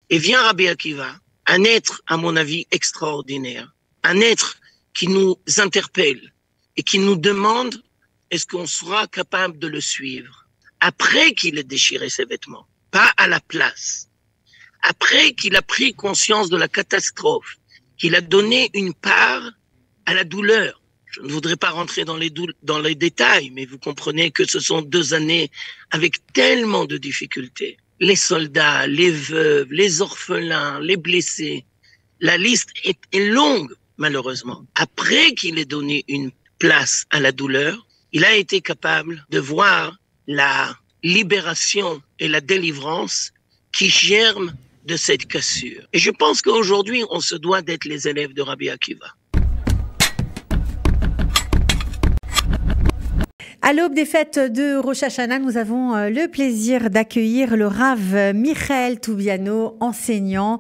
Et vient Rabbi Akiva, un être, à mon avis, extraordinaire, un être qui nous interpelle et qui nous demande est-ce qu'on sera capable de le suivre après qu'il ait déchiré ses vêtements, pas à la place, après qu'il a pris conscience de la catastrophe, qu'il a donné une part à la douleur. Je ne voudrais pas rentrer dans les détails, mais vous comprenez que ce sont 2 années avec tellement de difficultés. Les soldats, les veuves, les orphelins, les blessés. La liste est longue, malheureusement. Après qu'il ait donné une place à la douleur, il a été capable de voir la libération et la délivrance qui germent de cette cassure. Et je pense qu'aujourd'hui, on se doit d'être les élèves de Rabbi Akiva. À l'aube des fêtes de Rosh Hashanah, nous avons le plaisir d'accueillir le Rav Michael Toubiano, enseignant.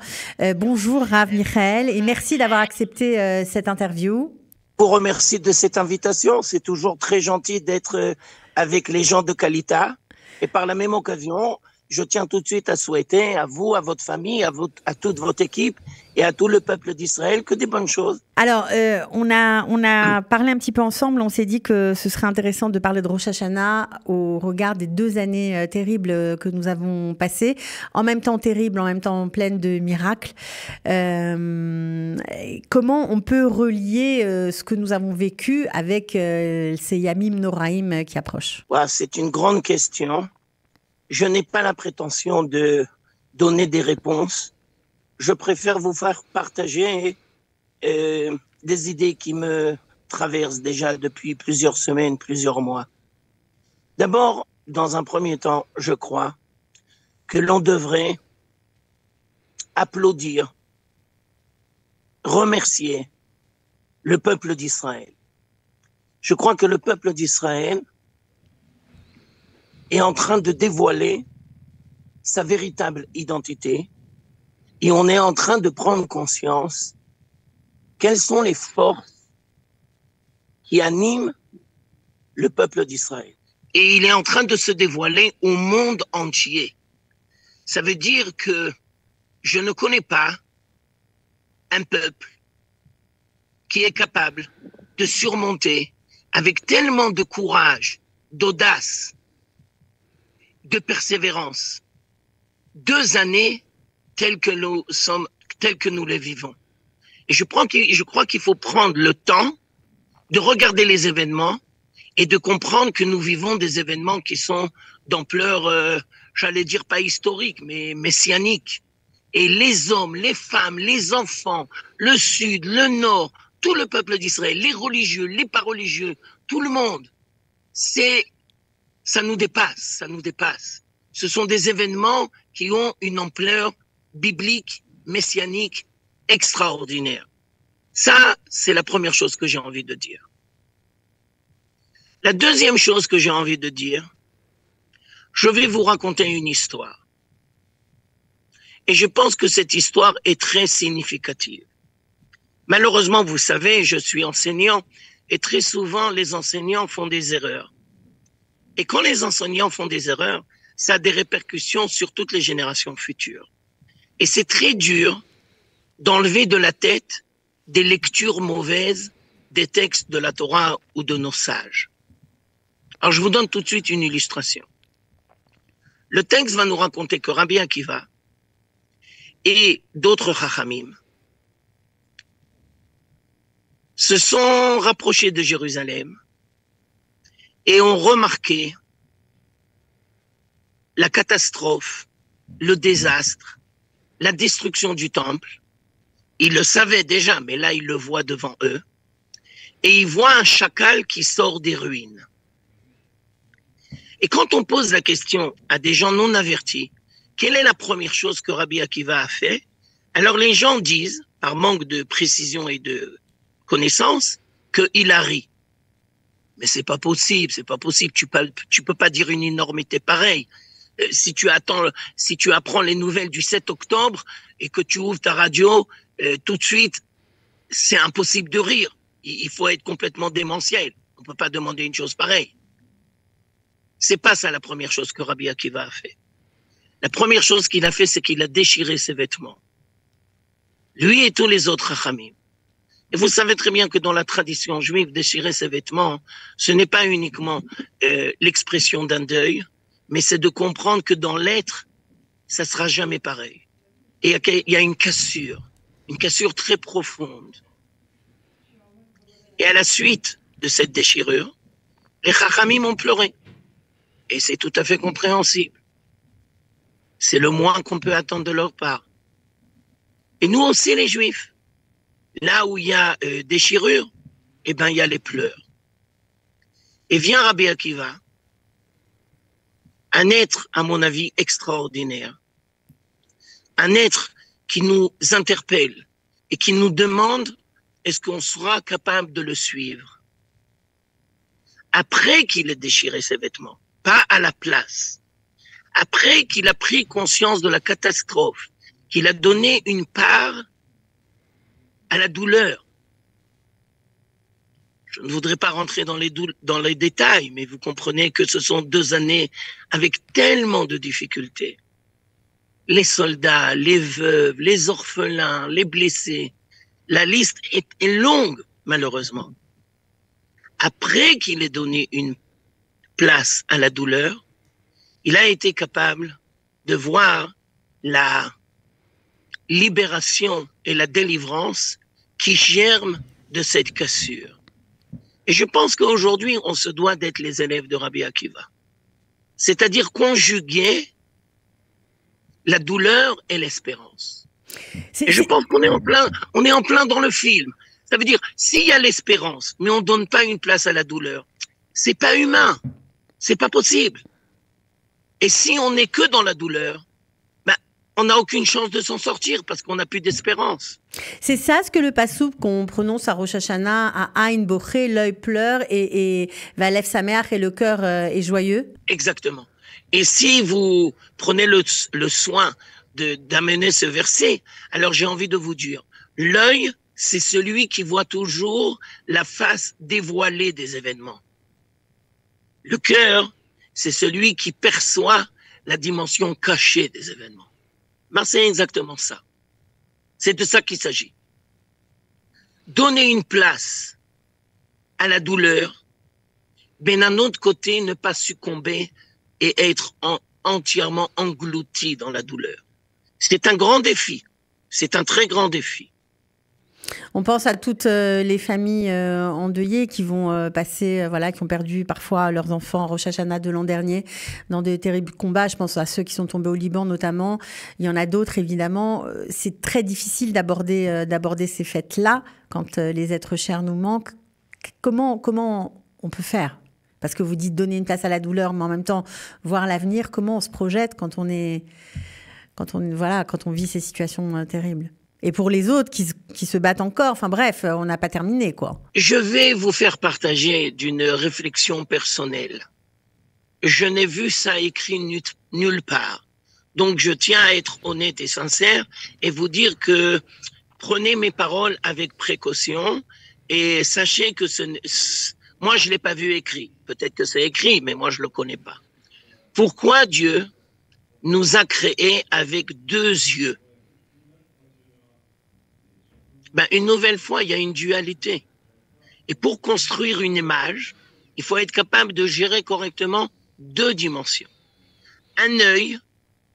Bonjour Rav Michael et merci d'avoir accepté cette interview. Je vous remercie de cette invitation. C'est toujours très gentil d'être avec les gens de Kalita. Et par la même occasion, je tiens tout de suite à souhaiter à vous, à votre famille, à toute votre équipe et à tout le peuple d'Israël que des bonnes choses. Alors, on a parlé un petit peu ensemble. On s'est dit que ce serait intéressant de parler de Rosh Hashanah au regard des 2 années terribles que nous avons passées. En même temps terribles, en même temps pleines de miracles. Comment on peut relier ce que nous avons vécu avec ces Yamim Noraim qui approchent? Ouais, c'est une grande question. Je n'ai pas la prétention de donner des réponses. Je préfère vous faire partager des idées qui me traversent déjà depuis plusieurs semaines, plusieurs mois. D'abord, dans un premier temps, je crois que l'on devrait applaudir, remercier le peuple d'Israël. Je crois que le peuple d'Israël est en train de dévoiler sa véritable identité et on est en train de prendre conscience quelles sont les forces qui animent le peuple d'Israël. Et il est en train de se dévoiler au monde entier. Ça veut dire que je ne connais pas un peuple qui est capable de surmonter avec tellement de courage, d'audace, de persévérance, 2 années telles que nous les vivons. Et je crois qu'il faut prendre le temps de regarder les événements et de comprendre que nous vivons des événements qui sont d'ampleur, j'allais dire pas historique, mais messianique. Et les hommes, les femmes, les enfants, le sud, le nord, tout le peuple d'Israël, les religieux, les pas religieux, tout le monde, ça nous dépasse, ça nous dépasse. Ce sont des événements qui ont une ampleur biblique, messianique, extraordinaire. Ça, c'est la première chose que j'ai envie de dire. La deuxième chose que j'ai envie de dire, je vais vous raconter une histoire. Et je pense que cette histoire est très significative. Malheureusement, vous savez, je suis enseignant et très souvent, les enseignants font des erreurs. Et quand les enseignants font des erreurs, ça a des répercussions sur toutes les générations futures. Et c'est très dur d'enlever de la tête des lectures mauvaises des textes de la Torah ou de nos sages. Alors je vous donne tout de suite une illustration. Le texte va nous raconter que Rabbi Akiva et d'autres Chachamim se sont rapprochés de Jérusalem et ont remarqué la catastrophe, le désastre, la destruction du temple. Ils le savaient déjà, mais là, ils le voient devant eux. Et ils voient un chacal qui sort des ruines. Et quand on pose la question à des gens non avertis, quelle est la première chose que Rabbi Akiva a fait? Alors les gens disent, par manque de précision et de connaissance, qu'il a ri. Mais c'est pas possible, c'est pas possible. Tu peux pas dire une énormité pareille. Si tu apprends les nouvelles du 7 octobre et que tu ouvres ta radio, tout de suite, c'est impossible de rire. Il faut être complètement démentiel. On peut pas demander une chose pareille. C'est pas ça la première chose que Rabbi Akiva a fait. La première chose qu'il a fait, c'est qu'il a déchiré ses vêtements. Lui et tous les autres Chachamim. Et vous savez très bien que dans la tradition juive, déchirer ses vêtements, ce n'est pas uniquement l'expression d'un deuil, mais c'est de comprendre que dans l'être, ça sera jamais pareil. Et il y a une cassure très profonde. Et à la suite de cette déchirure, les Chachamim ont pleuré. Et c'est tout à fait compréhensible. C'est le moins qu'on peut attendre de leur part. Et nous aussi, les Juifs, là où il y a déchirure, eh ben, il y a les pleurs. Et vient Rabbi Akiva, un être, à mon avis, extraordinaire. Un être qui nous interpelle et qui nous demande est-ce qu'on sera capable de le suivre. Après qu'il ait déchiré ses vêtements, pas à la place. Après qu'il a pris conscience de la catastrophe, qu'il a donné une part à la douleur. Je ne voudrais pas rentrer dans les détails, mais vous comprenez que ce sont 2 années avec tellement de difficultés. Les soldats, les veuves, les orphelins, les blessés. La liste est longue, malheureusement. Après qu'il ait donné une place à la douleur, il a été capable de voir la libération et la délivrance qui germent de cette cassure. Et je pense qu'aujourd'hui, on se doit d'être les élèves de Rabbi Akiva. C'est-à-dire conjuguer la douleur et l'espérance. Et je pense qu'on est en plein dans le film. Ça veut dire, s'il y a l'espérance, mais on ne donne pas une place à la douleur, c'est pas humain. C'est pas possible. Et si on n'est que dans la douleur, on n'a aucune chance de s'en sortir parce qu'on n'a plus d'espérance. C'est ça ce que le passouk qu'on prononce à Rosh Hashanah, à Aïn Boché, l'œil pleure et Valev Sameach et le cœur est joyeux. Exactement. Et si vous prenez le soin d'amener ce verset, alors j'ai envie de vous dire, l'œil, c'est celui qui voit toujours la face dévoilée des événements. Le cœur, c'est celui qui perçoit la dimension cachée des événements. Ben, c'est exactement ça. C'est de ça qu'il s'agit. Donner une place à la douleur, mais d'un autre côté, ne pas succomber et être entièrement englouti dans la douleur. C'est un grand défi. C'est un très grand défi. On pense à toutes les familles endeuillées qui vont passer, qui ont perdu parfois leurs enfants à Rosh Hashanah de l'an dernier dans de terribles combats. Je pense à ceux qui sont tombés au Liban notamment. Il y en a d'autres évidemment. C'est très difficile d'aborder ces fêtes-là quand les êtres chers nous manquent. Comment on peut faire ? Parce que vous dites donner une place à la douleur, mais en même temps voir l'avenir. Comment on se projette quand on vit ces situations terribles ? Et pour les autres qui se battent encore, enfin bref, on n'a pas terminé, quoi. Je vais vous faire partager d'une réflexion personnelle. Je n'ai vu ça écrit nulle part. Donc je tiens à être honnête et sincère et vous dire que prenez mes paroles avec précaution et sachez que moi je l'ai pas vu écrit. Peut-être que c'est écrit, mais moi je le connais pas. Pourquoi Dieu nous a créés avec 2 yeux? Une nouvelle fois, il y a une dualité. Et pour construire une image, il faut être capable de gérer correctement 2 dimensions. Un œil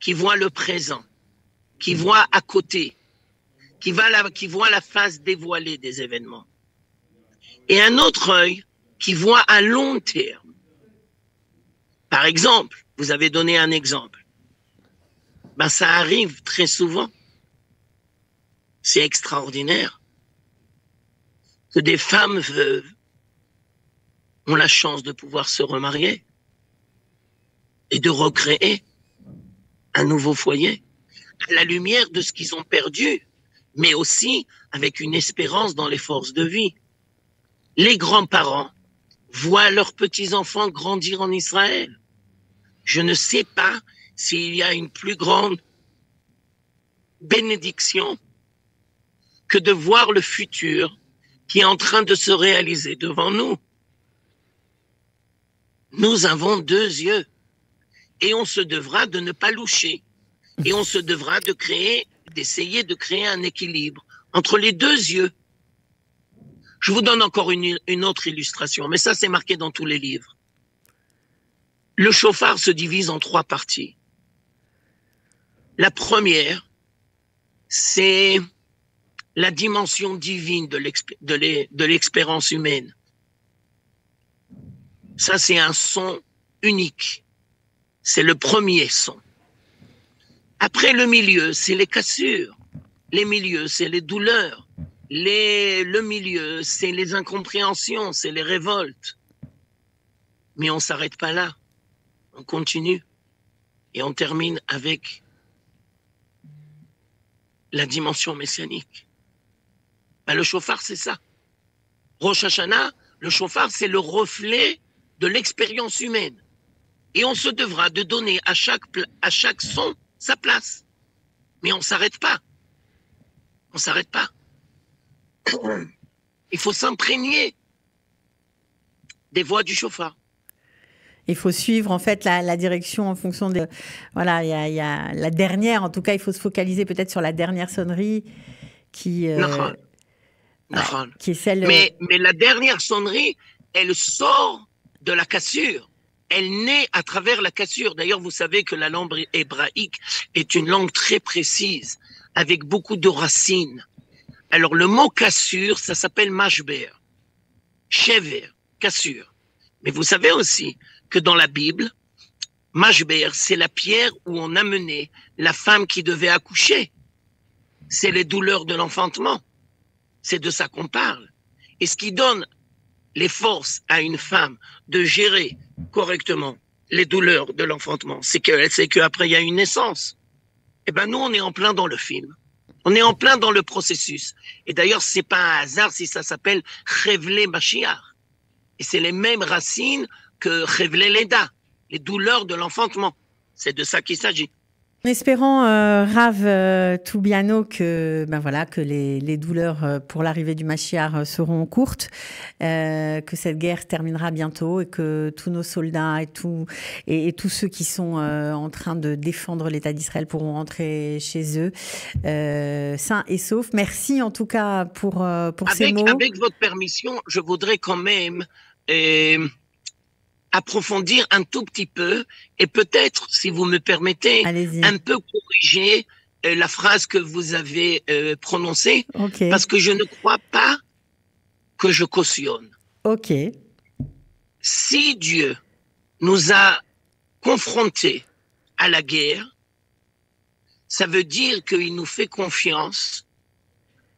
qui voit le présent, qui voit à côté, qui voit la face dévoilée des événements. Et un autre œil qui voit à long terme. Par exemple, vous avez donné un exemple. Ça arrive très souvent. C'est extraordinaire que des femmes veuves ont la chance de pouvoir se remarier et de recréer un nouveau foyer à la lumière de ce qu'ils ont perdu, mais aussi avec une espérance dans les forces de vie. Les grands-parents voient leurs petits-enfants grandir en Israël. Je ne sais pas s'il y a une plus grande bénédiction que de voir le futur qui est en train de se réaliser devant nous. Nous avons 2 yeux et on se devra de ne pas loucher Et on se devra d'essayer de créer un équilibre entre les deux yeux. Je vous donne encore une autre illustration, mais ça c'est marqué dans tous les livres. Le chauffard se divise en 3 parties. La première, c'est la dimension divine de l'expérience humaine. Ça, c'est un son unique. C'est le premier son. Après, le milieu, c'est les cassures. Les milieux, c'est les douleurs. Le milieu, c'est les incompréhensions, c'est les révoltes. Mais on ne s'arrête pas là. On continue. Et on termine avec la dimension messianique. Ben, le chauffard, c'est ça. Rosh Hashanah, le chauffard, c'est le reflet de l'expérience humaine. Et on se devra de donner à chaque son sa place. Mais on ne s'arrête pas. On ne s'arrête pas. Il faut s'imprégner des voix du chauffard. Il faut suivre en fait la direction en fonction de... Voilà, il y a la dernière, en tout cas, il faut se focaliser peut-être sur la dernière sonnerie qui est celle... Mais la dernière sonnerie, elle sort de la cassure. Elle naît à travers la cassure. D'ailleurs, vous savez que la langue hébraïque est une langue très précise, avec beaucoup de racines. Alors, le mot cassure, ça s'appelle mashber, shever, cassure. Mais vous savez aussi que dans la Bible, mashber, c'est la pierre où on amenait la femme qui devait accoucher. C'est les douleurs de l'enfantement. C'est de ça qu'on parle. Et ce qui donne les forces à une femme de gérer correctement les douleurs de l'enfantement, c'est qu'elle sait qu'après il y a une naissance. Eh ben nous, on est en plein dans le film. On est en plein dans le processus. Et d'ailleurs, c'est pas un hasard si ça s'appelle Chevle Mashiach. Et c'est les mêmes racines que Chevle Leda, les douleurs de l'enfantement. C'est de ça qu'il s'agit. En espérant, Rav Toubiano, que les douleurs pour l'arrivée du Mashiach seront courtes, que cette guerre se terminera bientôt et que tous nos soldats et tous ceux qui sont en train de défendre l'État d'Israël pourront rentrer chez eux sains et saufs. Merci en tout cas pour ces mots. Avec votre permission, je voudrais quand même approfondir un tout petit peu et peut-être, si vous me permettez, un peu corriger la phrase que vous avez prononcée, parce que je ne crois pas que je cautionne. Ok. Si Dieu nous a confrontés à la guerre, ça veut dire qu'il nous fait confiance,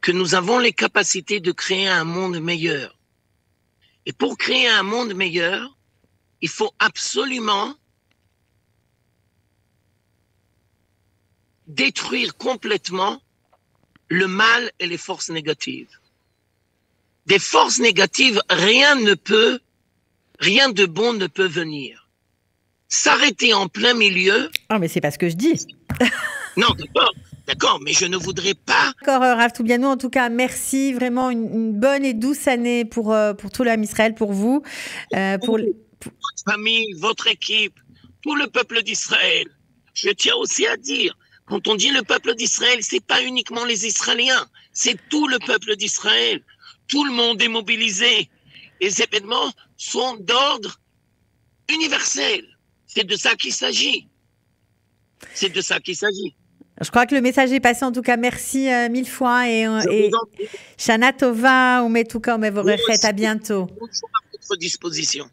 que nous avons les capacités de créer un monde meilleur. Et pour créer un monde meilleur, il faut absolument détruire complètement le mal et les forces négatives. Des forces négatives, rien de bon ne peut venir. S'arrêter en plein milieu... Ah, mais c'est pas ce que je dis. Non, d'accord, mais je ne voudrais pas... D'accord, Rav Toubiano, en tout cas, merci. Vraiment une bonne et douce année pour tout l'âme Israël, pour vous. Votre famille, votre équipe, tout le peuple d'Israël. Je tiens aussi à dire, quand on dit le peuple d'Israël, c'est pas uniquement les Israéliens, c'est tout le peuple d'Israël. Tout le monde est mobilisé. Les événements sont d'ordre universel. C'est de ça qu'il s'agit. C'est de ça qu'il s'agit. Je crois que le message est passé. En tout cas, merci mille fois. Et Shana Tova, Umetuka, Umevorechet. À bientôt. À votre disposition.